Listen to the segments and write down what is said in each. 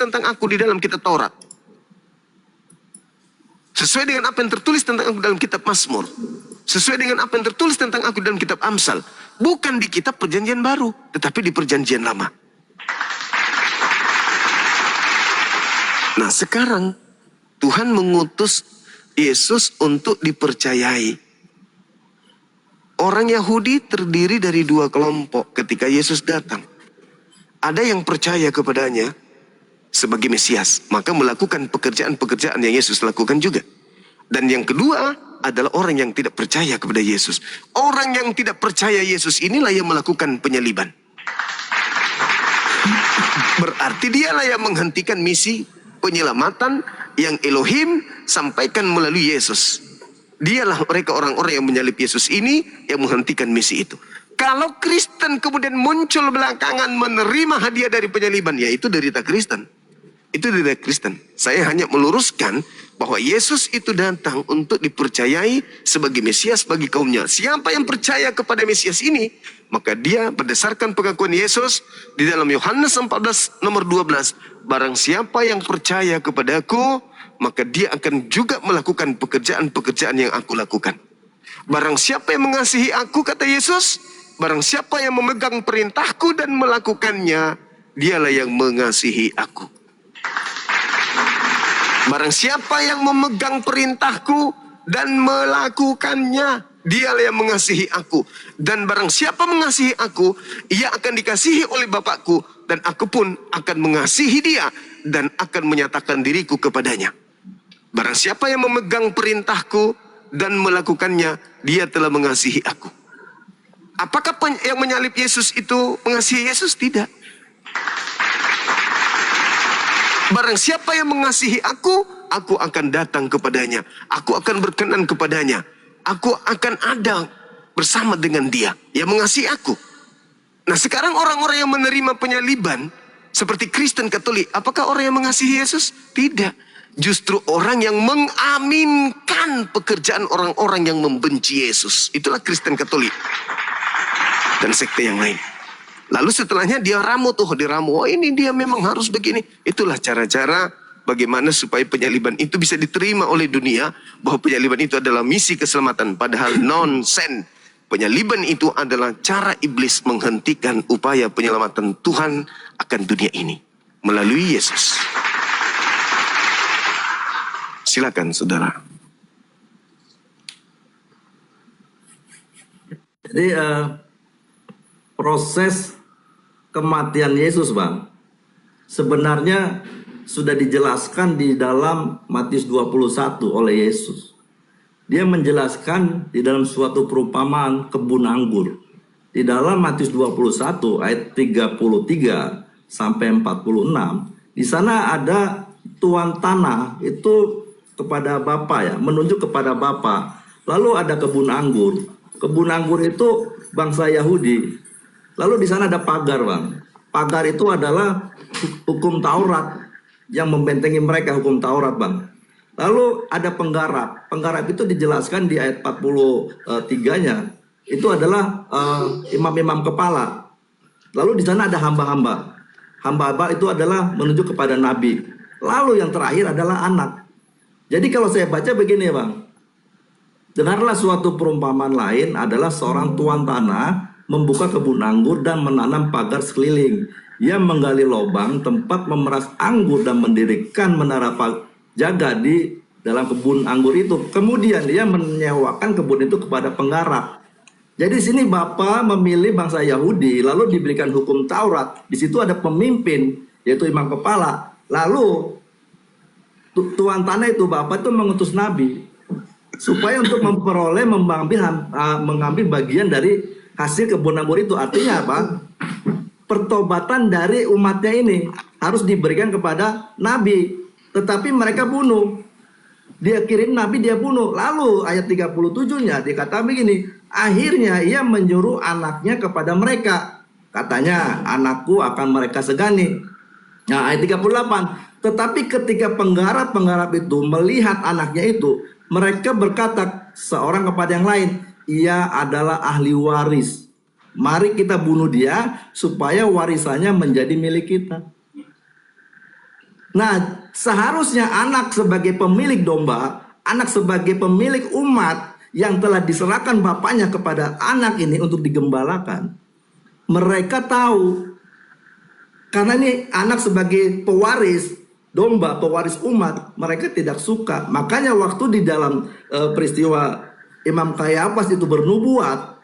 tentang aku di dalam kitab Taurat. Sesuai dengan apa yang tertulis tentang aku dalam kitab Mazmur. Sesuai dengan apa yang tertulis tentang aku dalam kitab Amsal. Bukan di kitab perjanjian baru, tetapi di perjanjian lama. Nah sekarang Tuhan mengutus Yesus untuk dipercayai. Orang Yahudi terdiri dari dua kelompok ketika Yesus datang. Ada yang percaya kepadanya sebagai Mesias, maka melakukan pekerjaan-pekerjaan yang Yesus lakukan juga. Dan yang kedua adalah orang yang tidak percaya kepada Yesus. Orang yang tidak percaya Yesus inilah yang melakukan penyaliban. Berarti dialah yang menghentikan misi penyelamatan yang Elohim sampaikan melalui Yesus. Dialah mereka orang-orang yang menyalib Yesus ini yang menghentikan misi itu. Kalau Kristen kemudian muncul belakangan menerima hadiah dari penyaliban, ya itu derita Kristen. Itu derita Kristen. Saya hanya meluruskan bahwa Yesus itu datang untuk dipercayai sebagai Mesias bagi kaumnya. Siapa yang percaya kepada Mesias ini, maka dia berdasarkan pengakuan Yesus di dalam Yohanes 14 nomor 12. Barang siapa yang percaya kepadaku, maka dia akan juga melakukan pekerjaan-pekerjaan yang aku lakukan. Barang siapa yang mengasihi aku, kata Yesus, barang siapa yang memegang perintahku dan melakukannya, dialah yang mengasihi aku. Barang siapa yang memegang perintahku dan melakukannya, dialah yang mengasihi aku. Dan barang siapa mengasihi aku, ia akan dikasihi oleh Bapakku, dan aku pun akan mengasihi dia dan akan menyatakan diriku kepadanya. Barang siapa yang memegang perintahku dan melakukannya, dia telah mengasihi aku. Apakah yang menyalib Yesus itu mengasihi Yesus? Tidak. Barang siapa yang mengasihi aku akan datang kepadanya. Aku akan berkenan kepadanya. Aku akan ada bersama dengan dia yang mengasihi aku. Nah sekarang orang-orang yang menerima penyaliban seperti Kristen Katolik, apakah orang yang mengasihi Yesus? Tidak. Justru orang yang mengaminkan pekerjaan orang-orang yang membenci Yesus. Itulah Kristen Katolik dan sekte yang lain. Lalu setelahnya dia ramu tuh, oh ini dia memang harus begini. Itulah cara-cara bagaimana supaya penyaliban itu bisa diterima oleh dunia, bahwa penyaliban itu adalah misi keselamatan. Padahal nonsen. Penyaliban itu adalah cara iblis menghentikan upaya penyelamatan Tuhan akan dunia ini melalui Yesus. Silakan saudara. Jadi proses kematian Yesus, Bang, sebenarnya sudah dijelaskan di dalam Matius 21 oleh Yesus. Dia menjelaskan di dalam suatu perumpamaan kebun anggur. Di dalam Matius 21 ayat 33 sampai 46, di sana ada tuan tanah itu kepada Bapa, ya, menunjuk kepada Bapa. Lalu ada kebun anggur. Kebun anggur itu bangsa Yahudi. Lalu di sana ada pagar, Bang. Pagar itu adalah hukum Taurat yang membentengi mereka, hukum Taurat, Bang. Lalu ada penggarap. Penggarap itu dijelaskan di ayat 43-nya. Itu adalah imam-imam kepala. Lalu di sana ada hamba-hamba. Hamba-hamba itu adalah menunjuk kepada nabi. Lalu yang terakhir adalah anak. Jadi kalau saya baca begini, Bang. Dengarlah suatu perumpamaan lain adalah seorang tuan tanah membuka kebun anggur dan menanam pagar sekeliling. Ia menggali lubang tempat memeras anggur dan mendirikan menara jaga di dalam kebun anggur itu. Kemudian dia menyewakan kebun itu kepada penggarap. Jadi sini Bapa memilih bangsa Yahudi, lalu diberikan hukum Taurat. Di situ ada pemimpin, yaitu imam kepala. Lalu tuan tanah itu, Bapa itu mengutus nabi supaya untuk memperoleh mengambil bagian dari hasil kebun anggur itu. Artinya apa? Pertobatan dari umatnya ini harus diberikan kepada nabi. Tetapi mereka bunuh. Dia kirim nabi, dia bunuh. Lalu ayat 37-nya dikatakan begini, akhirnya ia menyuruh anaknya kepada mereka. Katanya, anakku akan mereka segani. Nah, ayat 38, tetapi ketika penggarap-penggarap itu melihat anaknya itu, mereka berkata seorang kepada yang lain, ia adalah ahli waris. Mari kita bunuh dia supaya warisannya menjadi milik kita. Nah, seharusnya anak sebagai pemilik domba, anak sebagai pemilik umat yang telah diserahkan bapaknya kepada anak ini untuk digembalakan. Mereka tahu, karena ini anak sebagai pewaris domba, pewaris umat, mereka tidak suka. Makanya waktu di dalam peristiwa Imam Kayafas itu bernubuat,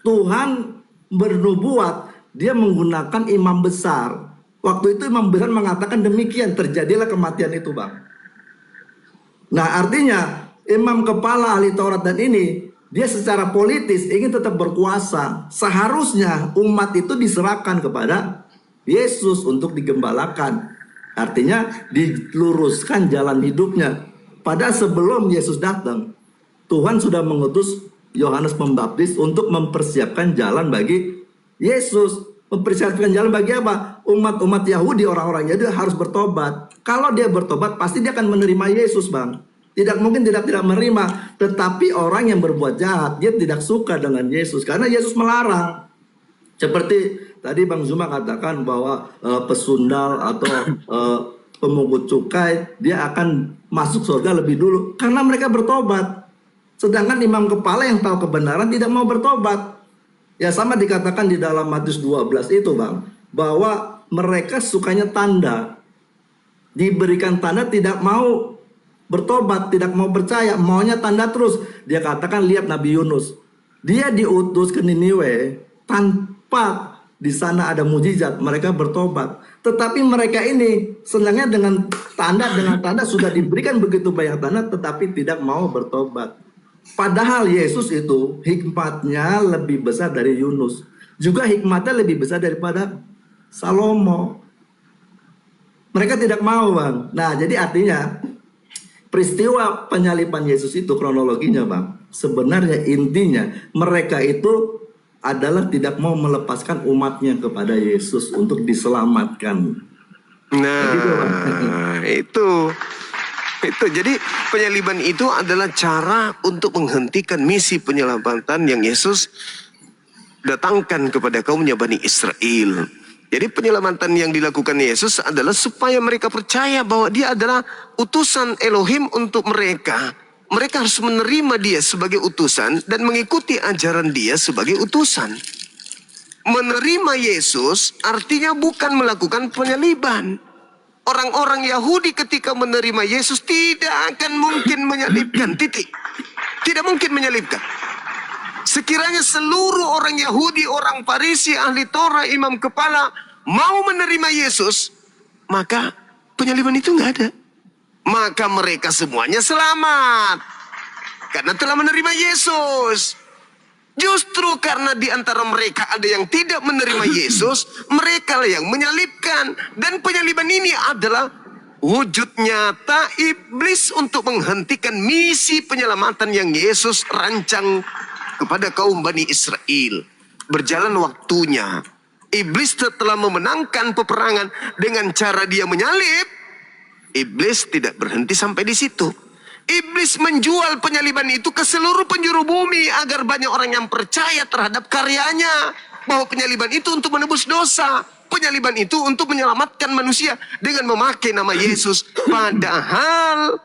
Tuhan bernubuat, dia menggunakan imam besar. Waktu itu imam besar mengatakan demikian, terjadilah kematian itu, Bang. Nah, artinya imam kepala ahli Taurat dan ini, dia secara politis ingin tetap berkuasa. Seharusnya umat itu diserahkan kepada Yesus untuk digembalakan. Artinya diluruskan jalan hidupnya. Padahal sebelum Yesus datang, Tuhan sudah mengutus Yohanes Pembaptis untuk mempersiapkan jalan bagi Yesus. Mempersiapkan jalan bagi apa? Umat-umat Yahudi, orang-orang Yahudi harus bertobat. Kalau dia bertobat, pasti dia akan menerima Yesus, Bang. Tidak mungkin tidak menerima. Tetapi orang yang berbuat jahat, dia tidak suka dengan Yesus. Karena Yesus melarang. Seperti tadi Bang Zuma katakan bahwa pesundal atau pemungut cukai, dia akan masuk surga lebih dulu. Karena mereka bertobat. Sedangkan imam kepala yang tahu kebenaran tidak mau bertobat. Ya sama dikatakan di dalam Matius 12 itu, Bang, bahwa mereka sukanya tanda. Diberikan tanda tidak mau bertobat, tidak mau percaya, maunya tanda terus. Dia katakan lihat Nabi Yunus. Dia diutus ke Niniwe tanpa di sana ada mujizat, mereka bertobat. Tetapi mereka ini senangnya dengan tanda sudah diberikan begitu banyak tanda tetapi tidak mau bertobat. Padahal Yesus itu hikmatnya lebih besar dari Yunus. Juga hikmatnya lebih besar daripada Salomo. Mereka tidak mau, Bang. Nah, jadi artinya peristiwa penyaliban Yesus itu kronologinya, Bang. Sebenarnya intinya mereka itu adalah tidak mau melepaskan umatnya kepada Yesus untuk diselamatkan. Nah, Begitu, Bang. itu. Jadi penyaliban itu adalah cara untuk menghentikan misi penyelamatan yang Yesus datangkan kepada kaumnya Bani Israel. Jadi penyelamatan yang dilakukan Yesus adalah supaya mereka percaya bahwa dia adalah utusan Elohim untuk mereka. Mereka harus menerima dia sebagai utusan dan mengikuti ajaran dia sebagai utusan. Menerima Yesus artinya bukan melakukan penyaliban. Orang-orang Yahudi ketika menerima Yesus tidak akan mungkin menyalibkan, titik. Tidak mungkin menyalibkan. Sekiranya seluruh orang Yahudi, orang Farisi, ahli Torah, imam kepala mau menerima Yesus, maka penyaliban itu nggak ada. Maka mereka semuanya selamat karena telah menerima Yesus. Justru karena di antara mereka ada yang tidak menerima Yesus, mereka lah yang menyalibkan. Dan penyaliban ini adalah wujud nyata iblis untuk menghentikan misi penyelamatan yang Yesus rancang kepada kaum Bani Israel. Berjalan waktunya, iblis setelah memenangkan peperangan dengan cara dia menyalib, iblis tidak berhenti sampai di situ. Iblis menjual penyaliban itu ke seluruh penjuru bumi agar banyak orang yang percaya terhadap karyanya. Bahwa penyaliban itu untuk menebus dosa. Penyaliban itu untuk menyelamatkan manusia dengan memakai nama Yesus. Padahal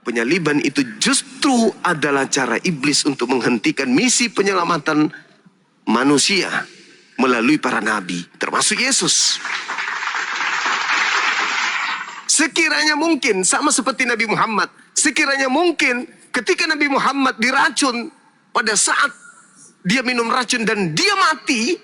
penyaliban itu justru adalah cara iblis untuk menghentikan misi penyelamatan manusia melalui para nabi, termasuk Yesus. Sekiranya mungkin, sama seperti Nabi Muhammad, sekiranya mungkin ketika Nabi Muhammad diracun pada saat dia minum racun dan dia mati,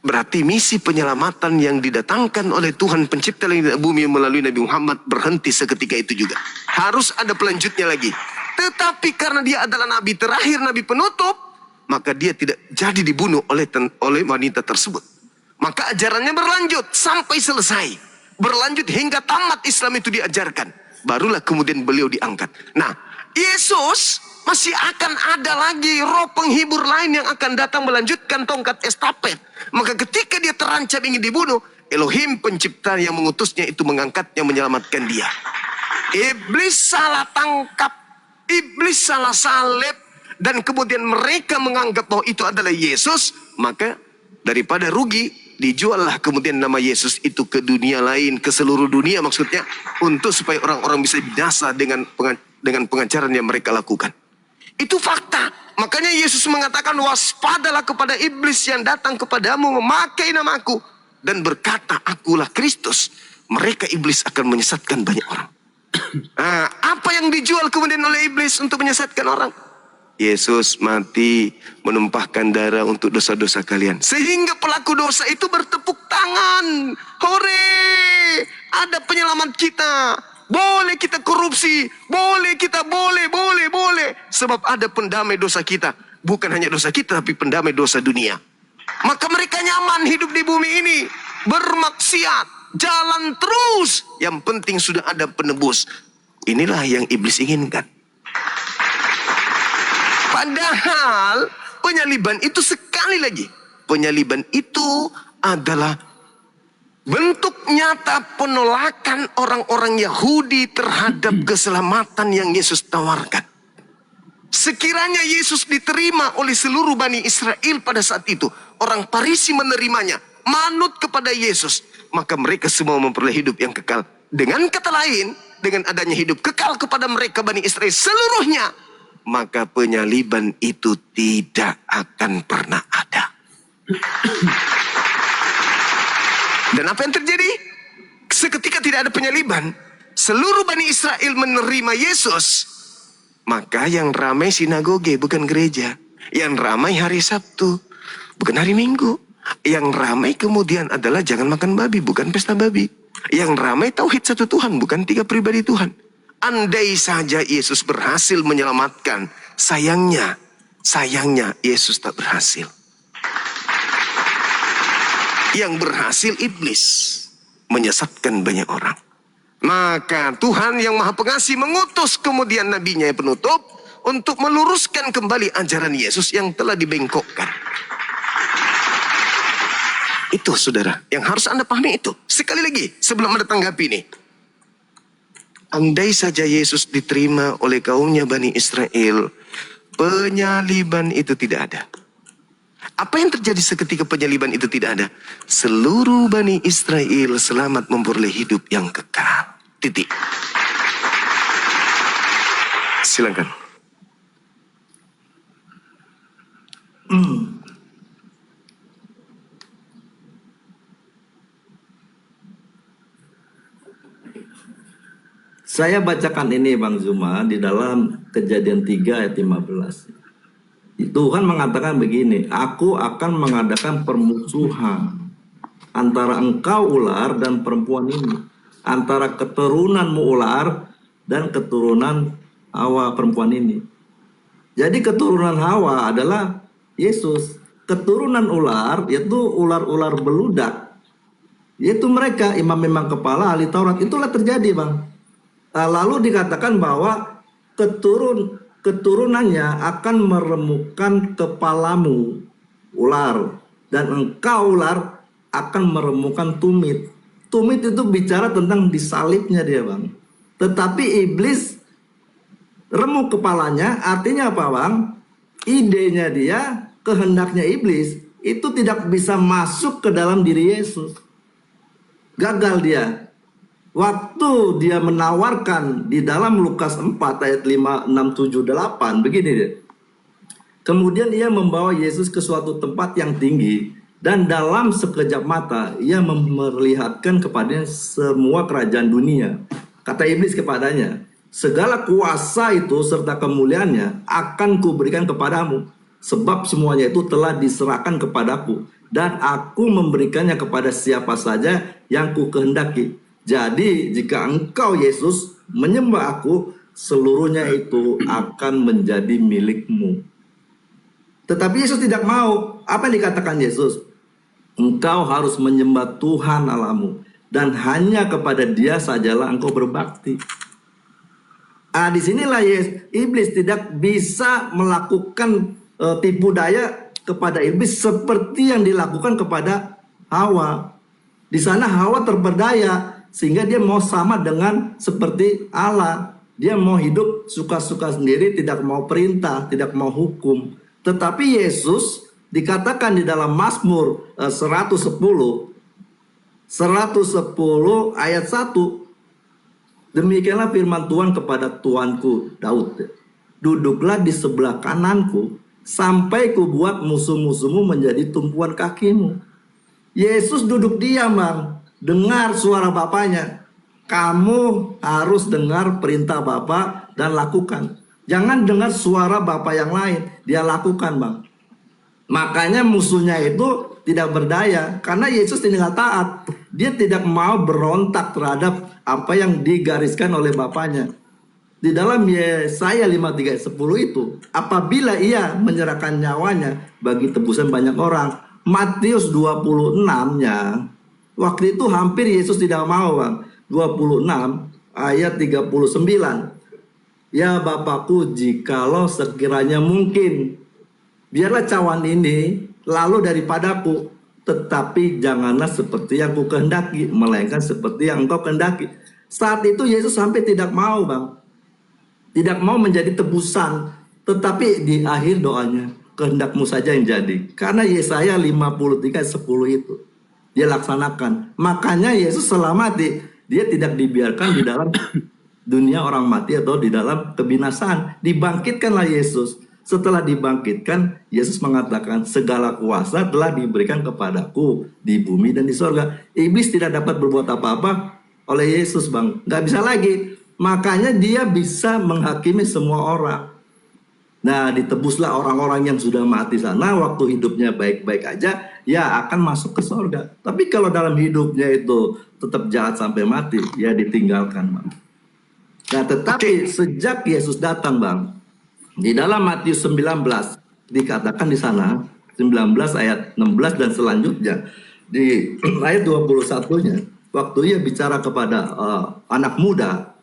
berarti misi penyelamatan yang didatangkan oleh Tuhan pencipta langit dan bumi melalui Nabi Muhammad berhenti seketika itu juga. Harus ada pelanjutnya lagi. Tetapi karena dia adalah nabi terakhir, nabi penutup, maka dia tidak jadi dibunuh oleh wanita tersebut. Maka ajarannya berlanjut sampai selesai. Berlanjut hingga tamat Islam itu diajarkan. Barulah kemudian beliau diangkat. Nah, Yesus masih akan ada lagi roh penghibur lain yang akan datang melanjutkan tongkat estafet. Maka ketika dia terancam ingin dibunuh, Elohim pencipta yang mengutusnya itu mengangkatnya, menyelamatkan dia. Iblis salah tangkap, iblis salah salib, dan kemudian mereka menganggap bahwa itu adalah Yesus. Maka daripada rugi, dijuallah kemudian nama Yesus itu ke dunia lain, ke seluruh dunia maksudnya, untuk supaya orang-orang bisa binasa dengan pengajaran yang mereka lakukan. Itu fakta. Makanya Yesus mengatakan, waspadalah kepada iblis yang datang kepadamu memakai namaku dan berkata, akulah Kristus. Mereka iblis akan menyesatkan banyak orang. Nah, apa yang dijual kemudian oleh iblis untuk menyesatkan orang? Yesus mati menumpahkan darah untuk dosa-dosa kalian. Sehingga pelaku dosa itu bertepuk tangan. Hore! Ada penyelamat kita. Boleh kita korupsi, boleh kita, boleh. Sebab ada pendamai dosa kita. Bukan hanya dosa kita, tapi pendamai dosa dunia. Maka mereka nyaman hidup di bumi ini. Bermaksiat, jalan terus. Yang penting sudah ada penebus. Inilah yang iblis inginkan. Padahal penyaliban itu sekali lagi. Penyaliban itu adalah bentuk nyata penolakan orang-orang Yahudi terhadap keselamatan yang Yesus tawarkan. Sekiranya Yesus diterima oleh seluruh Bani Israel pada saat itu, orang Farisi menerimanya, manut kepada Yesus, maka mereka semua memperoleh hidup yang kekal. Dengan kata lain, dengan adanya hidup kekal kepada mereka Bani Israel seluruhnya, maka penyaliban itu tidak akan pernah ada. Dan apa yang terjadi? Seketika tidak ada penyaliban, seluruh Bani Israel menerima Yesus. Maka yang ramai sinagoge bukan gereja. Yang ramai hari Sabtu, bukan hari Minggu. Yang ramai kemudian adalah jangan makan babi, bukan pesta babi. Yang ramai tauhid satu Tuhan, bukan tiga pribadi Tuhan. Andai saja Yesus berhasil menyelamatkan, sayangnya Yesus tak berhasil. Yang berhasil iblis, menyesatkan banyak orang. Maka Tuhan yang Maha Pengasih mengutus kemudian nabinya yang penutup untuk meluruskan kembali ajaran Yesus yang telah dibengkokkan. Itu saudara, yang harus Anda pahami itu. Sekali lagi, sebelum Anda tanggapi ini. Andai saja Yesus diterima oleh kaumnya Bani Israel, penyaliban itu tidak ada. Apa yang terjadi seketika penyaliban itu tidak ada? Seluruh Bani Israel selamat memperoleh hidup yang kekal. Titik. Silakan. Saya bacakan ini Bang Zuma di dalam Kejadian 3 ayat 15. Tuhan mengatakan begini, aku akan mengadakan permusuhan antara engkau ular dan perempuan ini, antara keturunanmu ular dan keturunan Hawa perempuan ini. Jadi keturunan Hawa adalah Yesus. Keturunan ular yaitu ular-ular beludak, yaitu mereka imam-imam kepala ahli Taurat. Itulah terjadi Bang. Lalu dikatakan bahwa keturunannya akan meremukkan kepalamu ular, dan engkau ular akan meremukkan tumit. Tumit itu bicara tentang disalibnya dia Bang. Tetapi iblis remuk kepalanya, artinya apa Bang? Idenya dia, kehendaknya iblis itu tidak bisa masuk ke dalam diri Yesus. Gagal dia. Waktu dia menawarkan di dalam Lukas 4 ayat 5, 6, 7, 8, begini dia. Kemudian ia membawa Yesus ke suatu tempat yang tinggi, dan dalam sekejap mata ia memperlihatkan kepadanya semua kerajaan dunia. Kata iblis kepadanya, segala kuasa itu serta kemuliaannya akan kuberikan kepadamu, sebab semuanya itu telah diserahkan kepadaku, dan aku memberikannya kepada siapa saja yang ku kehendaki. Jadi jika engkau Yesus menyembah aku, seluruhnya itu akan menjadi milikmu. Tetapi Yesus tidak mau. Apa yang dikatakan Yesus? Engkau harus menyembah Tuhan Allahmu, dan hanya kepada Dia sajalah engkau berbakti. Disinilah iblis tidak bisa melakukan tipu daya kepada iblis seperti yang dilakukan kepada Hawa. Di sana Hawa terperdaya, sehingga dia mau sama dengan seperti Allah. Dia mau hidup suka-suka sendiri, tidak mau perintah, tidak mau hukum. Tetapi Yesus Dikatakan di dalam Mazmur 110 ayat 1, demikianlah firman Tuhan kepada Tuanku Daud, duduklah di sebelah kananku sampai kubuat musuh-musuhmu menjadi tumpuan kakimu. Yesus duduk diam, Bang, dengar suara Bapaknya. Kamu harus dengar perintah Bapa dan lakukan. Jangan dengar suara Bapa yang lain, dia lakukan, Bang. Makanya musuhnya itu tidak berdaya karena Yesus tidak taat. Dia tidak mau berontak terhadap apa yang digariskan oleh Bapaknya. Di dalam Yesaya 53:10 itu, apabila ia menyerahkan nyawanya bagi tebusan banyak orang. Matius 26-nya, waktu itu hampir Yesus tidak mau, Bang. 26 ayat 39. Ya Bapakku, jikalau sekiranya mungkin, biarlah cawan ini lalu daripadaku, tetapi janganlah seperti yang ku kehendaki, melainkan seperti yang engkau kehendaki. Saat itu Yesus sampai tidak mau, Bang. Tidak mau menjadi tebusan, tetapi di akhir doanya, kehendakmu saja yang jadi. Karena Yesaya 53:10 itu dia laksanakan. Makanya Yesus setelah mati, dia tidak dibiarkan di dalam dunia orang mati atau di dalam kebinasaan. Dibangkitkanlah Yesus. Setelah dibangkitkan, Yesus mengatakan, segala kuasa telah diberikan kepadaku di bumi dan di sorga. Iblis tidak dapat berbuat apa-apa oleh Yesus, Bang. Nggak bisa lagi. Makanya dia bisa menghakimi semua orang. Nah, ditebuslah orang-orang yang sudah mati sana, waktu hidupnya baik-baik aja, ya akan masuk ke sorga. Tapi kalau dalam hidupnya itu tetap jahat sampai mati, ya ditinggalkan, Bang. Nah, tetapi sejak Yesus datang, Bang, di dalam Matius 19 dikatakan di sana 19 ayat 16 dan selanjutnya di ayat 21-nya, waktu ia bicara kepada anak muda,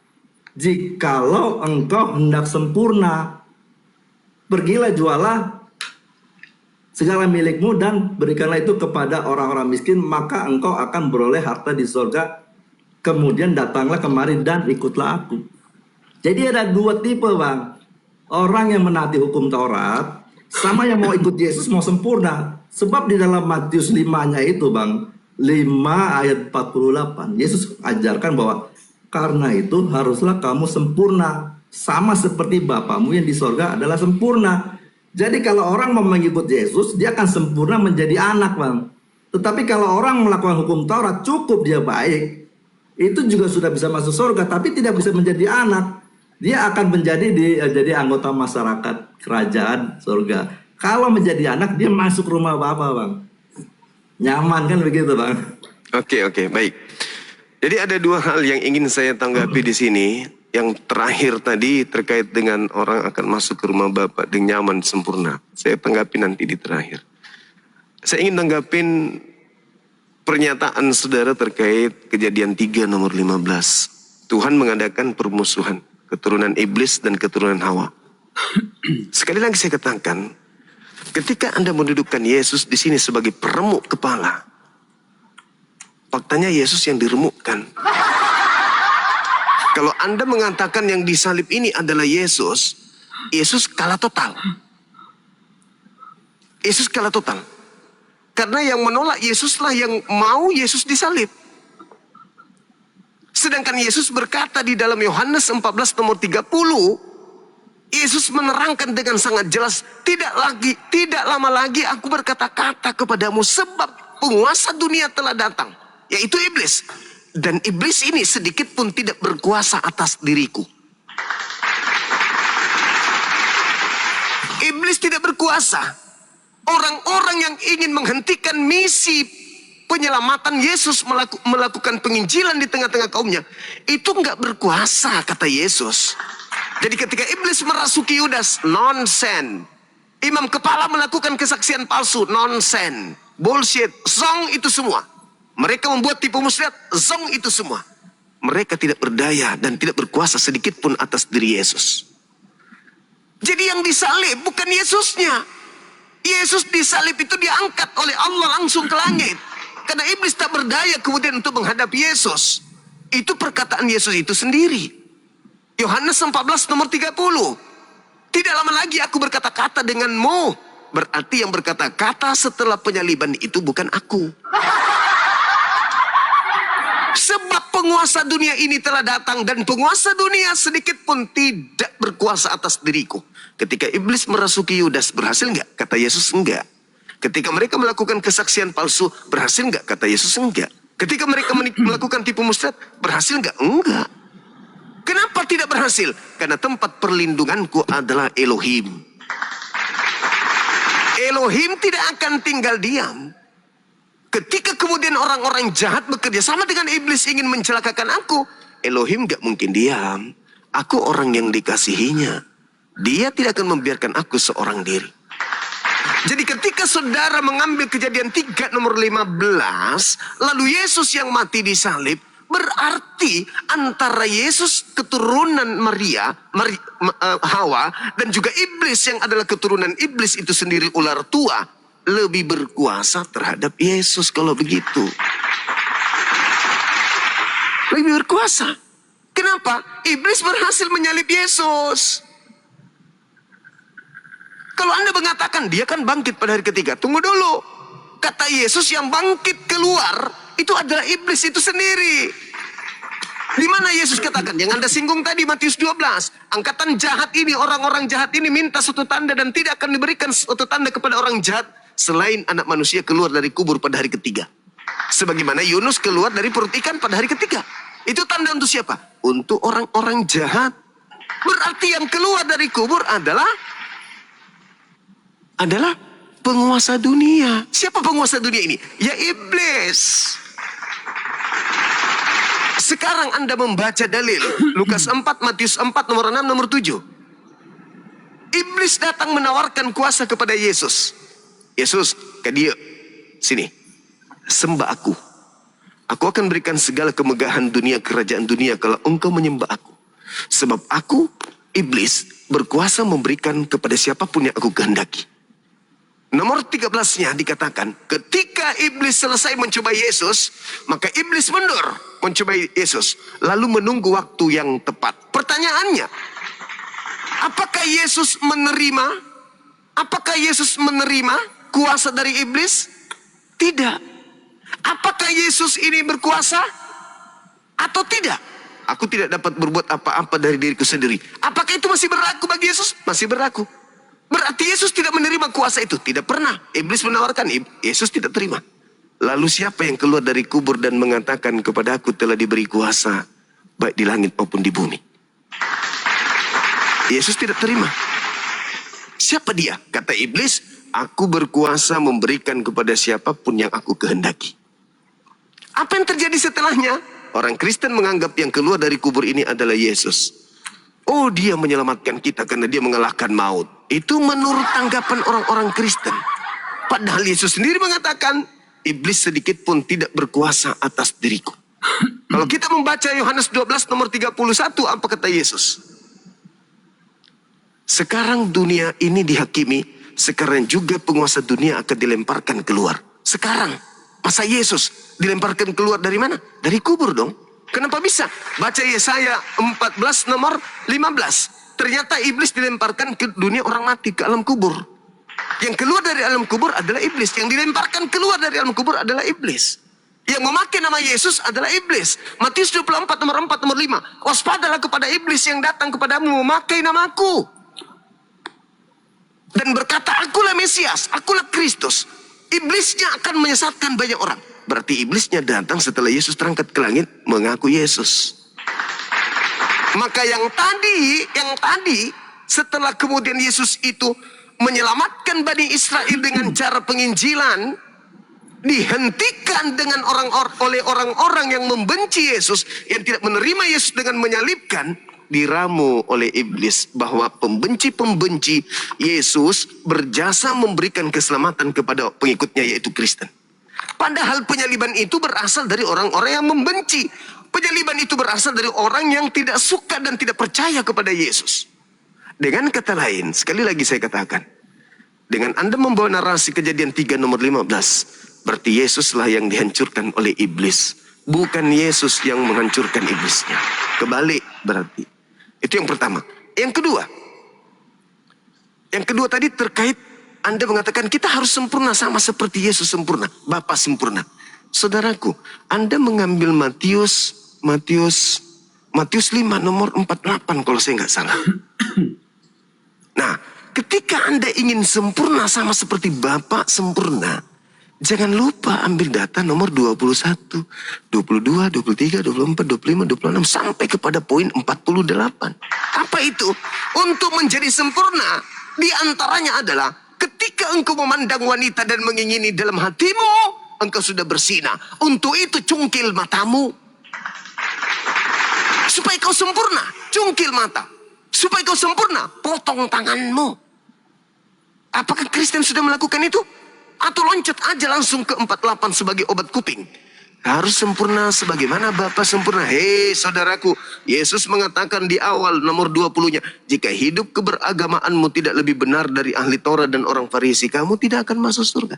jikalau engkau hendak sempurna, pergilah jualah segala milikmu dan berikanlah itu kepada orang-orang miskin, maka engkau akan beroleh harta di sorga. Kemudian datanglah kemari dan ikutlah aku. Jadi ada dua tipe, Bang. Orang yang menaati hukum Taurat sama yang mau ikut Yesus, mau sempurna. Sebab di dalam Matius 5-nya itu, Bang, 5 ayat 48, Yesus ajarkan bahwa karena itu haruslah kamu sempurna, sama seperti Bapamu yang di sorga adalah sempurna. Jadi kalau orang mau mengikut Yesus, dia akan sempurna menjadi anak, Bang. Tetapi kalau orang melakukan hukum Taurat, cukup dia baik, itu juga sudah bisa masuk surga, tapi tidak bisa menjadi anak. Dia akan jadi anggota masyarakat kerajaan surga. Kalau menjadi anak, dia masuk rumah Bapa, Bang. Nyaman kan begitu, Bang? Oke, baik. Jadi ada dua hal yang ingin saya tanggapi di sini. Yang terakhir tadi terkait dengan orang akan masuk ke rumah Bapa dengan nyaman sempurna. Saya tanggapi nanti di terakhir. Saya ingin tanggapin pernyataan saudara terkait Kejadian 3 nomor 15. Tuhan mengadakan permusuhan keturunan iblis dan keturunan Hawa. Sekali lagi saya katakan, ketika Anda mendudukkan Yesus di sini sebagai peremuk kepala, faktanya Yesus yang diremukkan. Kalau Anda mengatakan yang disalib ini adalah Yesus, Yesus kalah total. Yesus kalah total. Karena yang menolak Yesuslah yang mau Yesus disalib. Sedangkan Yesus berkata di dalam Yohanes 14 nomor 30, Yesus menerangkan dengan sangat jelas, tidak lama lagi aku berkata-kata kepadamu sebab penguasa dunia telah datang, yaitu iblis. Dan iblis ini sedikit pun tidak berkuasa atas diriku. Iblis tidak berkuasa. Orang-orang yang ingin menghentikan misi penyelamatan Yesus melakukan penginjilan di tengah-tengah kaumnya, itu nggak berkuasa, kata Yesus. Jadi ketika iblis merasuki Yudas, nonsen. Imam kepala melakukan kesaksian palsu, nonsen. Bullshit, zong itu semua. Mereka membuat tipu muslihat, zong itu semua. Mereka tidak berdaya dan tidak berkuasa sedikit pun atas diri Yesus. Jadi yang disalib bukan Yesusnya. Yesus disalib itu diangkat oleh Allah langsung ke langit. Karena iblis tak berdaya kemudian untuk menghadapi Yesus. Itu perkataan Yesus itu sendiri. Yohanes 14 nomor 30. Tidak lama lagi aku berkata-kata denganmu. berarti yang berkata-kata setelah penyaliban itu bukan aku. Sebab penguasa dunia ini telah datang dan penguasa dunia sedikit pun tidak berkuasa atas diriku. Ketika iblis merasuki Yudas, berhasil nggak? Kata Yesus, enggak. Ketika mereka melakukan kesaksian palsu, berhasil nggak? Kata Yesus, enggak. Ketika mereka melakukan tipu muslihat, berhasil nggak? Enggak. Kenapa tidak berhasil? Karena tempat perlindunganku adalah Elohim. Elohim tidak akan tinggal diam. Ketika kemudian orang-orang jahat bekerja sama dengan iblis ingin mencelakakan aku, Elohim gak mungkin diam. Aku orang yang dikasihinya. Dia tidak akan membiarkan aku seorang diri. Jadi ketika saudara mengambil Kejadian 3 nomor 15, lalu Yesus yang mati disalib, berarti antara Yesus keturunan Hawa dan juga iblis yang adalah keturunan iblis itu sendiri, ular tua, lebih berkuasa terhadap Yesus kalau begitu. Lebih berkuasa. Kenapa? Iblis berhasil menyalib Yesus. Kalau Anda mengatakan dia kan bangkit pada hari ketiga, tunggu dulu. Kata Yesus yang bangkit keluar itu adalah iblis itu sendiri. Di mana Yesus katakan? Yang Anda singgung tadi Matius 12. Angkatan jahat ini, orang-orang jahat ini minta suatu tanda dan tidak akan diberikan suatu tanda kepada orang jahat selain anak manusia keluar dari kubur pada hari ketiga. Sebagaimana Yunus keluar dari perut ikan pada hari ketiga. Itu tanda untuk siapa? Untuk orang-orang jahat. Berarti yang keluar dari kubur adalah penguasa dunia. Siapa penguasa dunia ini? Ya iblis. Sekarang Anda membaca dalil Lukas 4, Matius 4, nomor 6, nomor 7. Iblis datang menawarkan kuasa kepada Yesus. Yesus, ke dia, sini, sembah aku. Aku akan berikan segala kemegahan dunia, kerajaan dunia kalau engkau menyembah aku. Sebab aku, iblis, berkuasa memberikan kepada siapapun yang aku kehendaki. Nomor 13-nya dikatakan, ketika iblis selesai mencoba Yesus, maka iblis mundur mencoba Yesus, lalu menunggu waktu yang tepat. Pertanyaannya, apakah Yesus menerima kuasa dari iblis? Tidak. Apakah Yesus ini berkuasa atau tidak? Aku tidak dapat berbuat apa-apa dari diriku sendiri. Apakah itu masih berlaku bagi Yesus? Masih berlaku. Berarti Yesus tidak menerima kuasa itu. Tidak pernah. Iblis menawarkan, Yesus tidak terima. Lalu siapa yang keluar dari kubur dan mengatakan kepada aku telah diberi kuasa, baik di langit maupun di bumi? Yesus tidak terima. Siapa dia? Kata iblis, aku berkuasa memberikan kepada siapapun yang aku kehendaki. Apa yang terjadi setelahnya? Orang Kristen menganggap yang keluar dari kubur ini adalah Yesus. Oh, dia menyelamatkan kita karena dia mengalahkan maut. Itu menurut tanggapan orang-orang Kristen. Padahal Yesus sendiri mengatakan, iblis sedikit pun tidak berkuasa atas diriku. Kalau kita membaca Yohanes 12 nomor 31, apa kata Yesus? Sekarang dunia ini dihakimi, sekarang juga penguasa dunia akan dilemparkan keluar. Sekarang, masa Yesus dilemparkan keluar dari mana? Dari kubur dong. Kenapa bisa? Baca Yesaya 14 nomor 15. Ternyata iblis dilemparkan ke dunia orang mati, ke alam kubur. Yang keluar dari alam kubur adalah iblis. Yang dilemparkan keluar dari alam kubur adalah iblis. Yang memakai nama Yesus adalah iblis. Matius 24 nomor 4 nomor 5. Waspadalah kepada iblis yang datang kepadamu memakai namaku. Dan berkata, akulah Mesias, akulah Kristus. Iblisnya akan menyesatkan banyak orang. Berarti iblisnya datang setelah Yesus terangkat ke langit mengaku Yesus. Maka yang tadi setelah kemudian Yesus itu menyelamatkan Bani Israel dengan cara penginjilan, dihentikan dengan oleh orang-orang yang membenci Yesus, yang tidak menerima Yesus dengan menyalibkan, diramu oleh iblis bahwa pembenci-pembenci Yesus berjasa memberikan keselamatan kepada pengikutnya yaitu Kristen. Padahal penyaliban itu berasal dari orang-orang yang membenci. Penyaliban itu berasal dari orang yang tidak suka dan tidak percaya kepada Yesus. Dengan kata lain, sekali lagi saya katakan, dengan Anda membawa narasi Kejadian 3 nomor 15, berarti Yesuslah yang dihancurkan oleh iblis, bukan Yesus yang menghancurkan iblisnya. Kebalik berarti. Itu yang pertama. Yang kedua tadi terkait Anda mengatakan kita harus sempurna sama seperti Yesus sempurna, Bapa sempurna. Saudaraku, Anda mengambil Matius 5 nomor 48 kalau saya nggak salah. Nah, ketika Anda ingin sempurna sama seperti Bapa sempurna, jangan lupa ambil data nomor 21, 22, 23, 24, 25, 26 sampai kepada poin 48. Apa itu? Untuk menjadi sempurna, di antaranya adalah ketika engkau memandang wanita dan mengingini dalam hatimu, engkau sudah bersinah. Untuk itu cungkil matamu. Supaya kau sempurna, cungkil mata. Supaya kau sempurna, potong tanganmu. Apakah Kristen sudah melakukan itu? Atau loncat aja langsung ke 48 sebagai obat kuping? Harus sempurna sebagaimana Bapa sempurna. Hei saudaraku, Yesus mengatakan di awal nomor 20-nya, jika hidup keberagamaanmu tidak lebih benar dari ahli Taurat dan orang Farisi, kamu tidak akan masuk surga.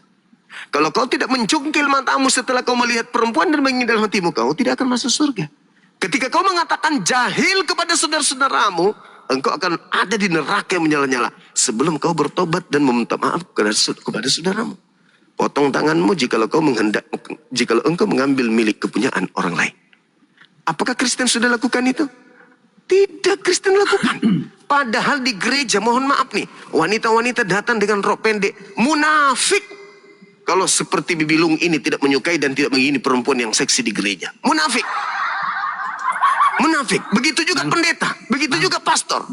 Kalau kau tidak mencungkil matamu setelah kau melihat perempuan dan mengingin dalam hatimu, kau tidak akan masuk surga. Ketika kau mengatakan jahil kepada saudara-saudaramu, engkau akan ada di neraka yang menyala-nyala sebelum kau bertobat dan meminta maaf kepada saudaramu. Potong tanganmu jikalau engkau mengambil milik kepunyaan orang lain. Apakah Kristen sudah lakukan itu? Tidak, Kristen lakukan. Padahal di gereja, mohon maaf nih, wanita-wanita datang dengan rok pendek, munafik. Kalau seperti Bibi Lung ini tidak menyukai dan tidak mengingini perempuan yang seksi di gereja, munafik. Munafik. Begitu juga pendeta, begitu juga pastor.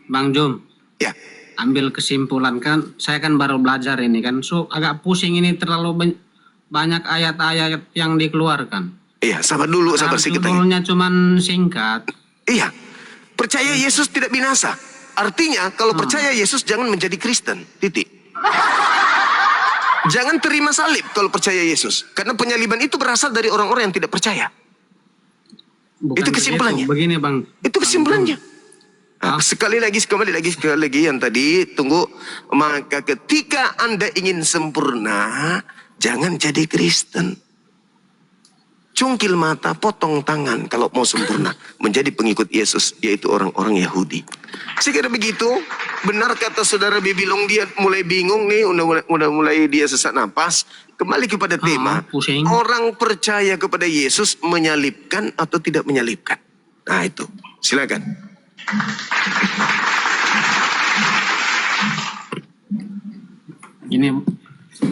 Bang Jom. Ya. Ambil kesimpulan kan, saya kan baru belajar ini kan, so agak pusing ini terlalu banyak ayat-ayat yang dikeluarkan. Iya, sabar dulu, sabar sedikit lagi. Judulnya cuman singkat. Iya, percaya Yesus tidak binasa. Artinya kalau percaya Yesus jangan menjadi Kristen, titik. Jangan terima salib kalau percaya Yesus, karena penyaliban itu berasal dari orang-orang yang tidak percaya. Bukan Itu kesimpulannya. Begini Bang. Itu kesimpulannya. Nah, sekali lagi yang tadi, tunggu. Maka ketika Anda ingin sempurna, jangan jadi Kristen. Cungkil mata, potong tangan kalau mau sempurna. Menjadi pengikut Yesus, yaitu orang-orang Yahudi. Sekira begitu, benar kata saudara Bibi Long, dia mulai bingung nih, udah mulai dia sesak napas. Kembali kepada tema, pusing. Orang percaya kepada Yesus menyalibkan atau tidak menyalibkan. Nah itu, silakan.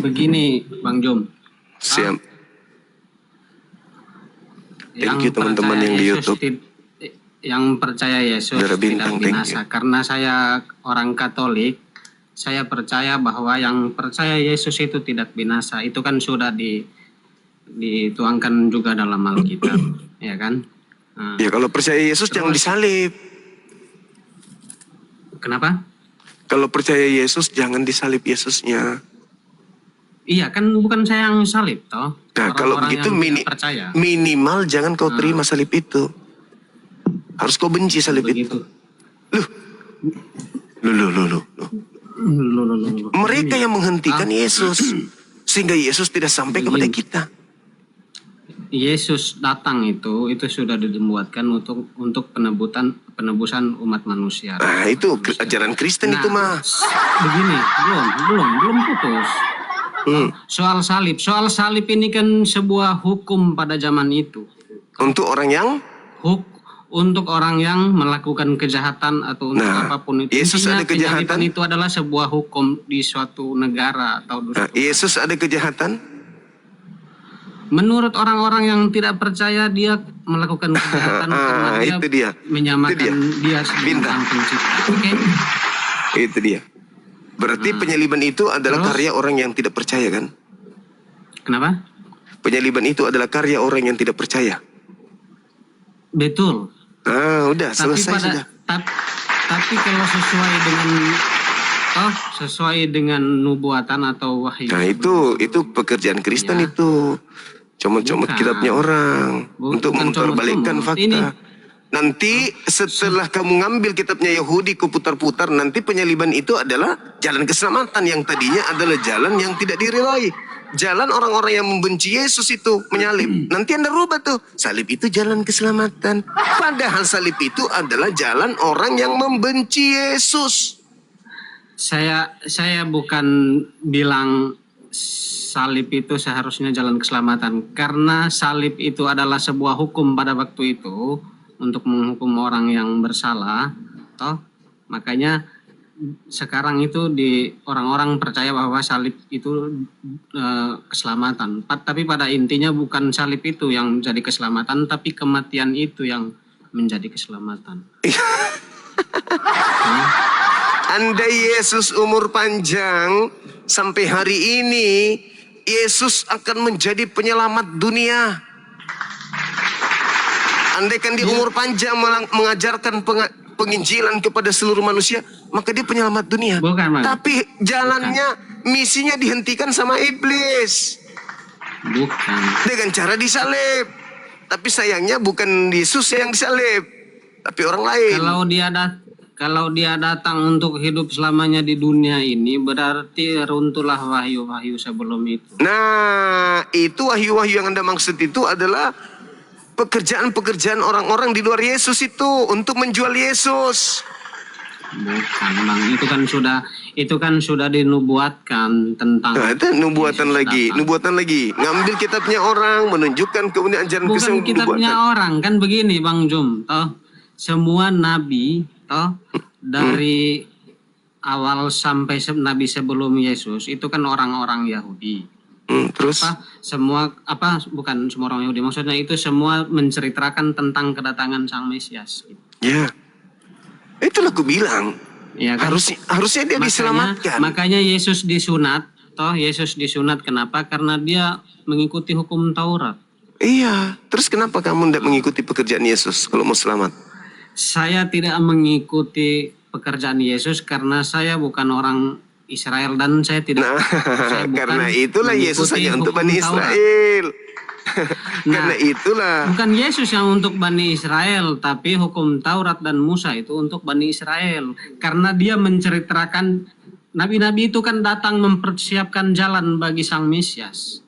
Begini Bang Jom. Siap. Thank you teman-teman yang di YouTube. Yang percaya Yesus tidak binasa. Karena saya orang Katolik, saya percaya bahwa yang percaya Yesus itu tidak binasa. Itu kan sudah dituangkan juga dalam Alkitab, ya kan? Ya kalau percaya Yesus jangan disalib. Kenapa? Kalau percaya Yesus jangan disalib Yesusnya. Iya kan bukan saya yang salib toh. Nah kalau begitu minimal jangan kau terima salib itu. Harus kau benci salib itu. Loh. Mereka yang menghentikan Yesus sehingga Yesus tidak sampai kepada kita. Yesus datang itu sudah dibuatkan untuk penebusan umat manusia. Nah itu ajaran Kristen itu mah. Begini, belum putus. Soal salib ini kan sebuah hukum pada zaman itu. Untuk orang yang untuk orang yang melakukan kejahatan atau untuk apapun itu. Yesus ada kejahatan itu adalah sebuah hukum di suatu negara atau di suatu Yesus ada kejahatan. Menurut orang-orang yang tidak percaya dia melakukan kejahatan karena dia menyamakan dia sebagai Sang Pencipta. Okay? Itu dia. Berarti penyaliban itu adalah karya orang yang tidak percaya kan? Kenapa? Penyaliban itu adalah karya orang yang tidak percaya. Betul. Udah selesai sudah. Tapi kalau sesuai dengan nubuatan atau wahyu. Nah itu pekerjaan Kristen itu. Comot-comot kitabnya orang untuk memperbalikkan fakta. Nanti setelah kamu ngambil kitabnya Yahudi, kau putar-putar, nanti penyaliban itu adalah jalan keselamatan yang tadinya adalah jalan yang tidak diridhoi. Jalan orang-orang yang membenci Yesus itu menyalib. Nanti Anda rubah tuh, salib itu jalan keselamatan. Padahal salib itu adalah jalan orang yang membenci Yesus. Saya bukan bilang salib itu seharusnya jalan keselamatan, karena salib itu adalah sebuah hukum pada waktu itu untuk menghukum orang yang bersalah, toh makanya sekarang itu di orang-orang percaya bahwa salib itu keselamatan. Tapi pada intinya bukan salib itu yang menjadi keselamatan, tapi kematian itu yang menjadi keselamatan. Andai Yesus umur panjang sampai hari ini, Yesus akan menjadi penyelamat dunia. Andai kan dia umur panjang mengajarkan penginjilan kepada seluruh manusia, maka dia penyelamat dunia. Bukan, tapi jalannya, misinya dihentikan sama iblis. Bukan. Dengan cara disalib. Tapi sayangnya bukan Yesus yang disalib, tapi orang lain. Kalau dia datang untuk hidup selamanya di dunia ini, berarti runtuhlah wahyu-wahyu sebelum itu. Nah, itu wahyu-wahyu yang Anda maksud itu adalah pekerjaan-pekerjaan orang-orang di luar Yesus itu untuk menjual Yesus. Bukan, Bang. Itu kan sudah dinubuatkan tentang. Nah, itu nubuatan lagi, nubuatan lagi. Ngambil kitabnya orang, menunjukkan kemudian ajaran bukan kitabnya orang, kan begini, Bang Jum. Toh semua nabi, toh dari awal sampai nabi sebelum Yesus itu kan orang-orang Yahudi. Terus bukan semua orang Yahudi, maksudnya itu semua menceritakan tentang kedatangan Sang Mesias. Ya, itulah aku bilang. Ya, kan? Harusnya dia diselamatkan. Makanya Yesus disunat. Yesus disunat kenapa? Karena dia mengikuti hukum Taurat. Iya. Terus kenapa kamu tidak mengikuti pekerjaan Yesus kalau mau selamat? Saya tidak mengikuti pekerjaan Yesus karena saya bukan orang Israel dan saya tidak. Saya karena itulah Yesus hanya untuk Bani Israel. Karena itulah. Bukan Yesus yang untuk Bani Israel, tapi hukum Taurat dan Musa itu untuk Bani Israel. Karena dia menceritakan, nabi-nabi itu kan datang mempersiapkan jalan bagi Sang Mesias.